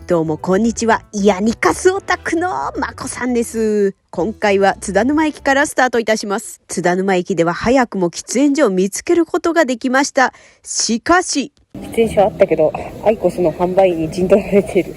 どうもこんにちは。ヤニカスオタクのまこさんです。今回は津田沼駅からスタートいたします。津田沼駅では早くも喫煙所を見つけることができました。しかし喫煙所あったけどアイコスの販売員に陣取られている。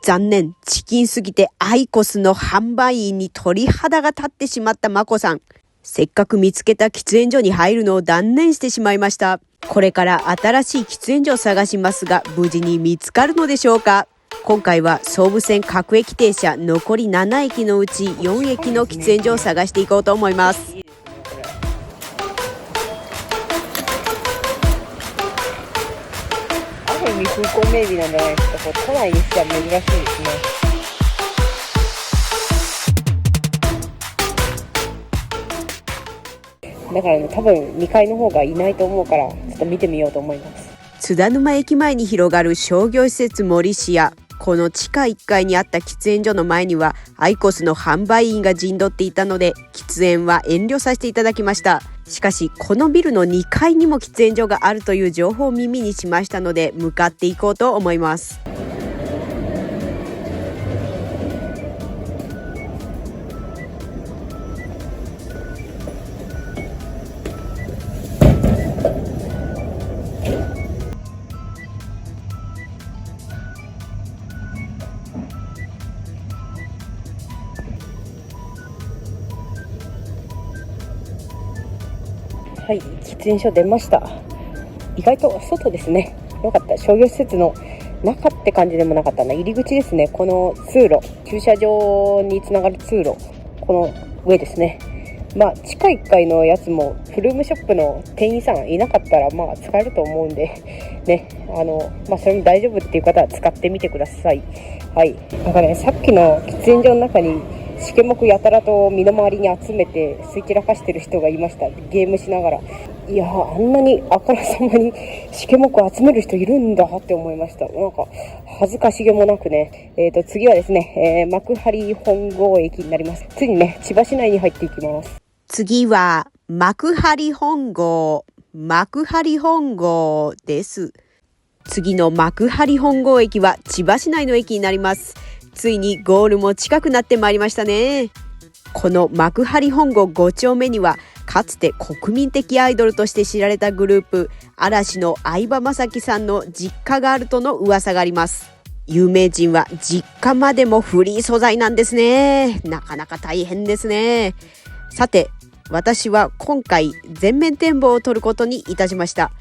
残念、チキンすぎてアイコスの販売員に鳥肌が立ってしまったまこさん。せっかく見つけた喫煙所に入るのを断念してしまいました。これから新しい喫煙所を探しますが、無事に見つかるのでしょうか。今回は総武線各駅停車残り7駅のうち4駅の喫煙所を探していこうと思います。ある意味風光明媚なんじゃないですか。都内にしては珍しいですね。だからね、多分2階の方がいないと思うから、ちょっと見てみようと思います。津田沼駅前に広がる商業施設森市や、この地下1階にあった喫煙所の前にはアイコスの販売員が陣取っていたので、喫煙は遠慮させていただきました。しかしこのビルの2階にも喫煙所があるという情報を耳にしましたので、向かっていこうと思います。はい、喫煙所出ました。意外と外ですね。よかった。商業施設の中って感じでもなかったな。入り口ですね。この通路、駐車場につながる通路、この上ですね。地下1階のやつもフルームショップの店員さんいなかったら使えると思うんでね、それも大丈夫っていう方は使ってみてください。はい。なんかね、さっきの喫煙所の中にしけもくやたらと身の回りに集めて吸い散らかしてる人がいました。ゲームしながら。いやー、あんなにあからさまにしけもく集める人いるんだって思いました。なんか恥ずかしげもなくね。次はですね、幕張本郷駅になります。次ね、千葉市内に入っていきます。次は幕張本郷です。次の幕張本郷駅は千葉市内の駅になります。ついにゴールも近くなってまいりましたね。この幕張本郷5丁目には、かつて国民的アイドルとして知られたグループ嵐の相葉雅紀さんの実家があるとの噂があります。有名人は実家までもフリー素材なんですね。なかなか大変ですね。さて、私は今回全面展望を撮ることにいたしました。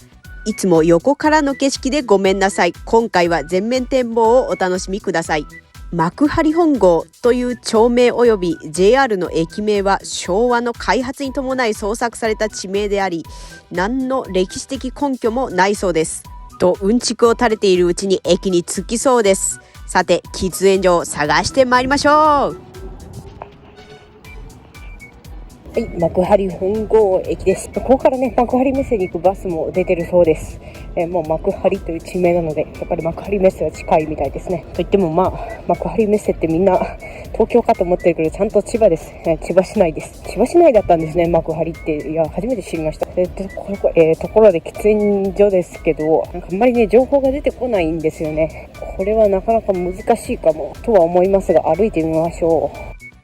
いつも横からの景色でごめんなさい。今回は全面展望をお楽しみください。幕張本郷という町名及び JR の駅名は昭和の開発に伴い創作された地名であり、何の歴史的根拠もないそうです。とうんちくを垂れているうちに駅に着きそうです。さて、喫煙所を探してまいりましょう。はい、幕張本郷駅です。ここからね、幕張メッセに行くバスも出てるそうです。もう幕張という地名なので、やっぱり幕張メッセは近いみたいですね。といっても幕張メッセってみんな東京かと思ってるけど、ちゃんと千葉です。千葉市内です。千葉市内だったんですね、幕張って。いや、初めて知りました。ところで喫煙所ですけど、なんかあんまりね、情報が出てこないんですよね。これはなかなか難しいかもとは思いますが、歩いてみましょう。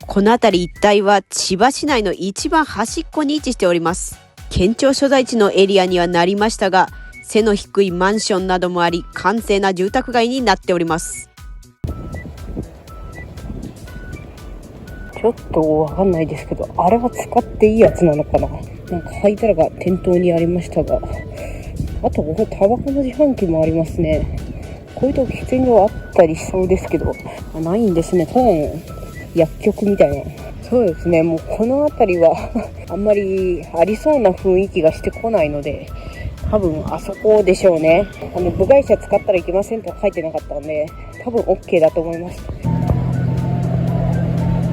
この辺り一帯は千葉市内の一番端っこに位置しております。県庁所在地のエリアにはなりましたが、背の低いマンションなどもあり、閑静な住宅街になっております。ちょっとわかんないですけど、あれは使っていいやつなのかな。なんか灰皿が店頭にありましたが、あとここタバコの自販機もありますね。こういうとこ喫煙所あったりしそうですけど、ないんですね。ただの薬局みたいな。そうですね、もうこの辺りはあんまりありそうな雰囲気がしてこないので、多分あそこでしょうね。部外者使ったらいけませんとは書いてなかったんで、多分 OK だと思います。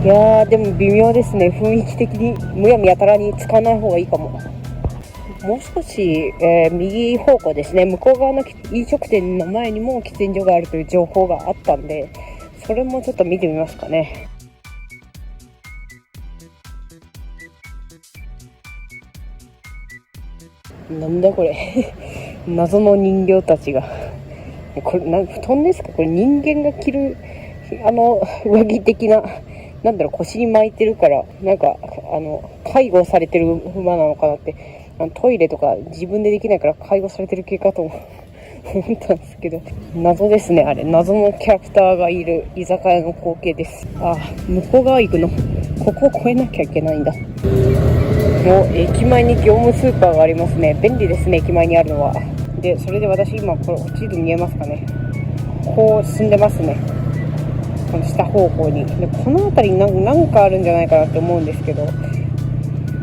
いやー、でも微妙ですね。雰囲気的にむやみやたらに使わない方がいいかも。もう少し、右方向ですね。向こう側の飲食店の前にも喫煙所があるという情報があったんで、それもちょっと見てみますかね。なんだこれ謎の人形たちがこれ布団ですか？これ人間が着る上着的な、なんだろう、腰に巻いてるから、なんか介護されてる馬なのかなって、トイレとか自分でできないから介護されてる系かと思ったんですけど、謎ですね。あれ謎のキャラクターがいる居酒屋の光景です。向こう側行くの、ここを越えなきゃいけないんだ。もう駅前に業務スーパーがありますね。便利ですね、駅前にあるのは。で、それで私今これ地図見えますかね。こう進んでますね、この下方向に。でこの辺りになんかあるんじゃないかなって思うんですけど、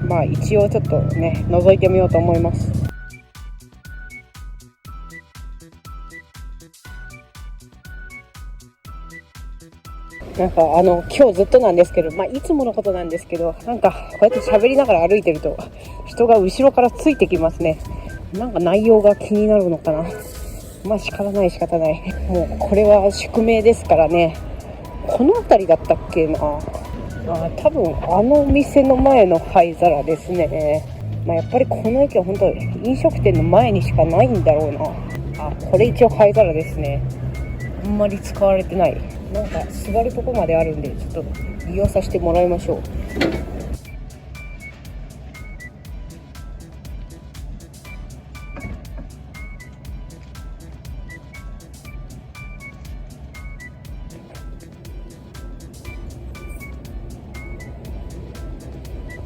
まあ一応ちょっとね覗いてみようと思います。なんか今日ずっとなんですけど、いつものことなんですけど、なんかこうやって喋りながら歩いてると人が後ろからついてきますね。なんか内容が気になるのかな。仕方ない。もうこれは宿命ですからね。この辺りだったっけな。多分お店の前の灰皿ですね。やっぱりこの駅は本当飲食店の前にしかないんだろうな。これ一応灰皿ですね。あんまり使われてない。なんか座るとこまであるんで、ちょっと利用させてもらいましょう。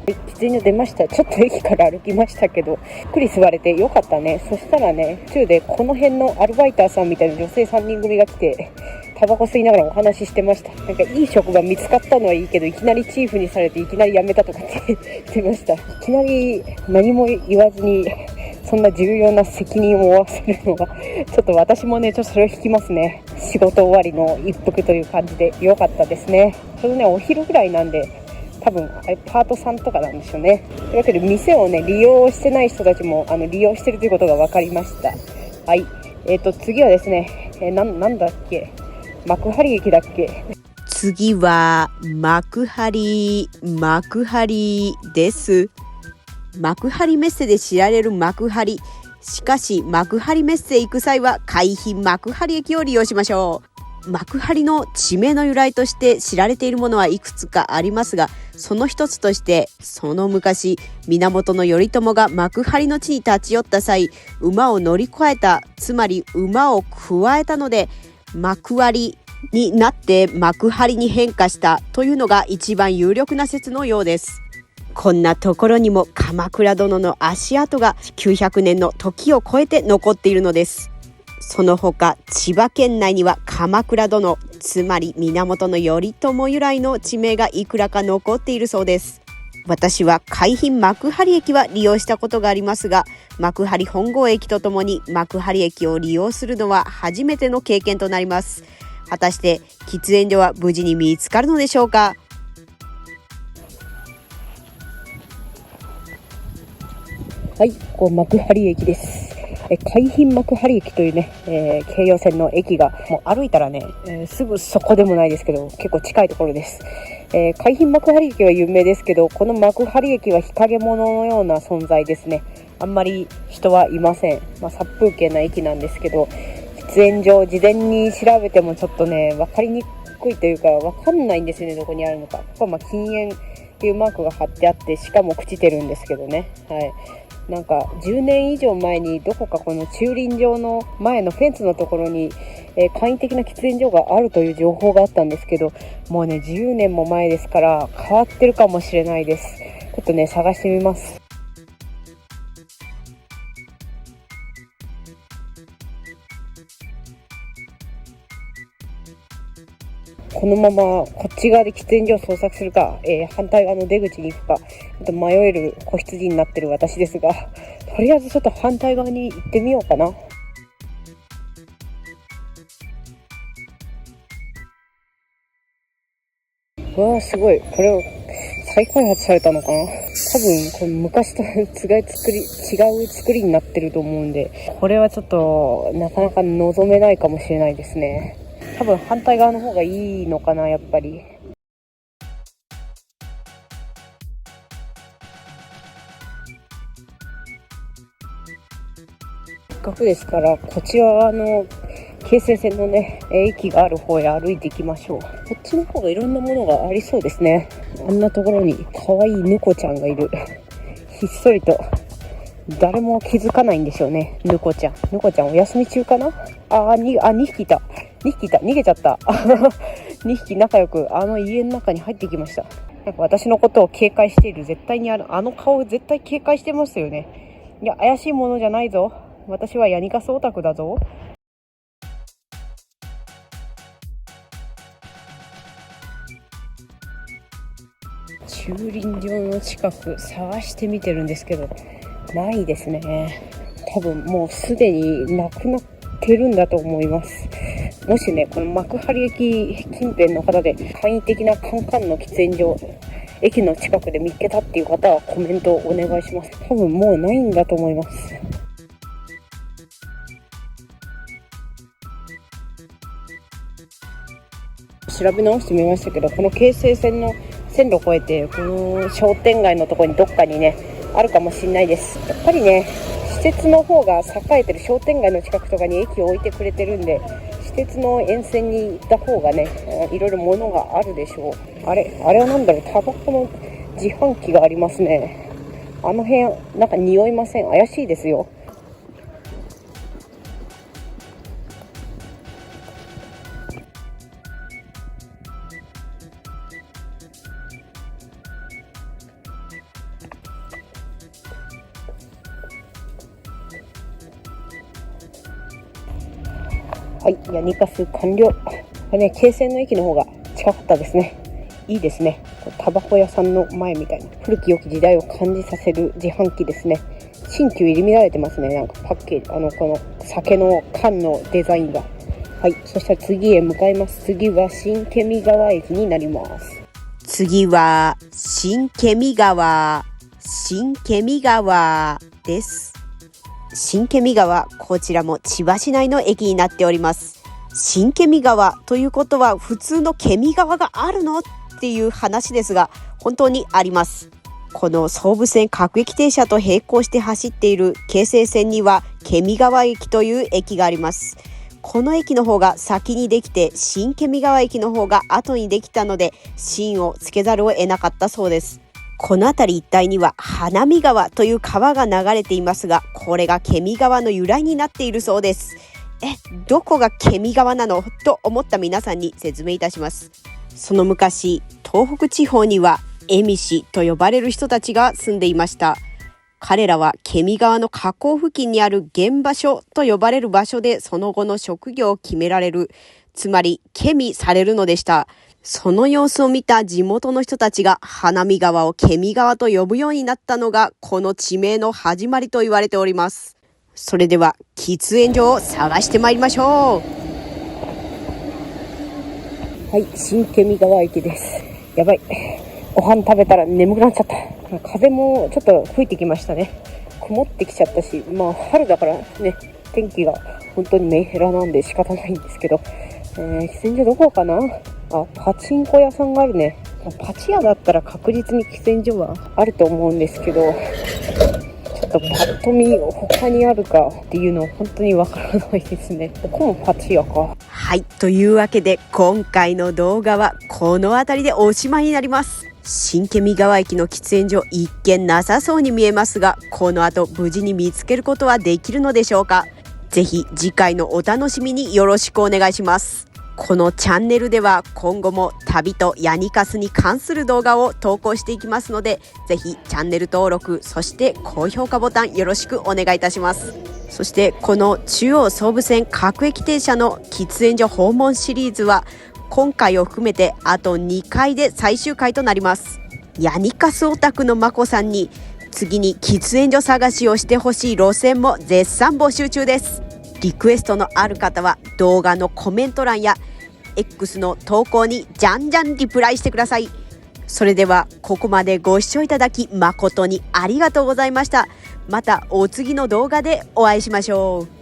喫煙所出ました。ちょっと駅から歩きましたけど、ゆっくり座れてよかったね。そしたらね、途中でこの辺のアルバイターさんみたいな女性3人組が来て、タバコ吸いながらお話ししてました。なんかいい職場見つかったのはいいけど、いきなりチーフにされていきなり辞めたとかって言ってました。いきなり何も言わずにそんな重要な責任を負わせるのはちょっと私もね、ちょっとそれを引きますね。仕事終わりの一服という感じで良かったですね。ちょうどねお昼ぐらいなんで、多分パートさんとかなんでしょうね。というわけで店をね利用してない人たちも利用してるということが分かりました。はい、次はですね、なんだっけ、幕張駅だっけ。次は幕張です。幕張メッセで知られる幕張。しかし幕張メッセへ行く際は海浜幕張駅を利用しましょう。幕張の地名の由来として知られているものはいくつかありますが、その一つとしてその昔源頼朝が幕張の地に立ち寄った際、馬を乗り越えた、つまり馬をくわえたので幕張になって幕張に変化したというのが一番有力な説のようです。こんなところにも鎌倉殿の足跡が900年の時を超えて残っているのです。その他千葉県内には鎌倉殿、つまり源頼朝由来の地名がいくらか残っているそうです。私は海浜幕張駅は利用したことがありますが、幕張本郷駅とともに幕張駅を利用するのは初めての経験となります。果たして喫煙所は無事に見つかるのでしょうか。はい、幕張駅です。海浜幕張駅というね、京葉線の駅がもう歩いたらね、すぐそこでもないですけど結構近いところです。海浜幕張駅は有名ですけど、この幕張駅は日陰者のような存在ですね。あんまり人はいません。殺風景な駅なんですけど、喫煙所事前に調べてもちょっとね分かりにくいというか分かんないんですよね、どこにあるのか。ここは禁煙っていうマークが貼ってあって、しかも朽ちてるんですけどね。はい、なんか10年以上前にどこかこの駐輪場の前のフェンスのところに、簡易的な喫煙所があるという情報があったんですけど、もうね10年も前ですから変わってるかもしれないです。ちょっとね探してみます。このままこっち側で喫煙所を捜索するか、反対側の出口に行くか、ちょっと迷える子羊になってる私ですが、とりあえずちょっと反対側に行ってみようかな。うわーすごい、これを再開発されたのかな。多分これ昔と違う作りになってると思うんで、これはちょっとなかなか望めないかもしれないですね。多分反対側の方がいいのかな、やっぱり。せっかくですからこちらの京成線のね駅がある方へ歩いていきましょう。こっちの方がいろんなものがありそうですね。あんなところに可愛い猫ちゃんがいる。ひっそりと誰も気づかないんでしょうね。猫ちゃんお休み中かな。2匹いた。逃げちゃった2匹仲良く家の中に入ってきました。なんか私のことを警戒している。絶対にあの顔絶対警戒してますよね。いや、怪しいものじゃないぞ。私はヤニカスオタクだぞ。駐輪場の近く探してみてるんですけど、ないですね。多分もうすでになくなってるんだと思います。もしね、この幕張駅近辺の方で簡易的なカンカンの喫煙所、駅の近くで見つけたっていう方はコメントをお願いします。多分もうないんだと思います。調べ直してみましたけど、この京成線の線路を越えてこの商店街のところにどっかにねあるかもしれないです。やっぱりね、施設の方が栄えてる商店街の近くとかに駅を置いてくれてるんで、施設の沿線に行った方がねいろいろ物があるでしょう。あれはなんだろう。タバコの自販機がありますね。あの辺なんか匂いません？怪しいですよ。はい、ヤニカス完了。これね、京成の駅の方が近かったですね。いいですね。タバコ屋さんの前みたいな古き良き時代を感じさせる自販機ですね。新旧入り乱れてますね。なんかパッケージ、この酒の缶のデザインが。はい、そしたら次へ向かいます。次は新ケミ川駅になります。次は新ケミ川です。新ケミ川、こちらも千葉市内の駅になっております。新ケミ川ということは普通のケミ川があるのっていう話ですが、本当にあります。この総武線各駅停車と並行して走っている京成線にはケミ川駅という駅があります。この駅の方が先にできて、新ケミ川駅の方が後にできたので新をつけざるを得なかったそうです。この辺り一帯には花見川という川が流れていますが、これがケミ川の由来になっているそうです。どこがケミ川なのと思った皆さんに説明いたします。その昔、東北地方には蝦夷と呼ばれる人たちが住んでいました。彼らはケミ川の河口付近にある現場所と呼ばれる場所でその後の職業を決められる、つまりケミされるのでした。その様子を見た地元の人たちが花見川をケミ川と呼ぶようになったのがこの地名の始まりと言われております。それでは喫煙所を探してまいりましょう。はい、新ケミ川駅です。やばい、ご飯食べたら眠くなっちゃった。風もちょっと吹いてきましたね。曇ってきちゃったし、春だからね、天気が本当にメンヘラなんで仕方ないんですけど、喫煙所どこかな。パチンコ屋さんがあるね。パチ屋だったら確実に喫煙所はあると思うんですけど、ちょっとパッと見他にあるかっていうのは本当にわからないですね。ここもパチ屋か。はい、というわけで今回の動画はこの辺りでおしまいになります。新ケミ川駅の喫煙所、一見なさそうに見えますが、この後無事に見つけることはできるのでしょうか。ぜひ次回のお楽しみによろしくお願いします。このチャンネルでは今後も旅とヤニカスに関する動画を投稿していきますので、ぜひチャンネル登録、そして高評価ボタンよろしくお願いいたします。そしてこの中央総武線各駅停車の喫煙所訪問シリーズは今回を含めてあと2回で最終回となります。ヤニカスオタクのまこさんに次に喫煙所探しをしてほしい路線も絶賛募集中です。リクエストのある方は動画のコメント欄や X の投稿にじゃんじゃんリプライしてください。それではここまでご視聴いただき誠にありがとうございました。またお次の動画でお会いしましょう。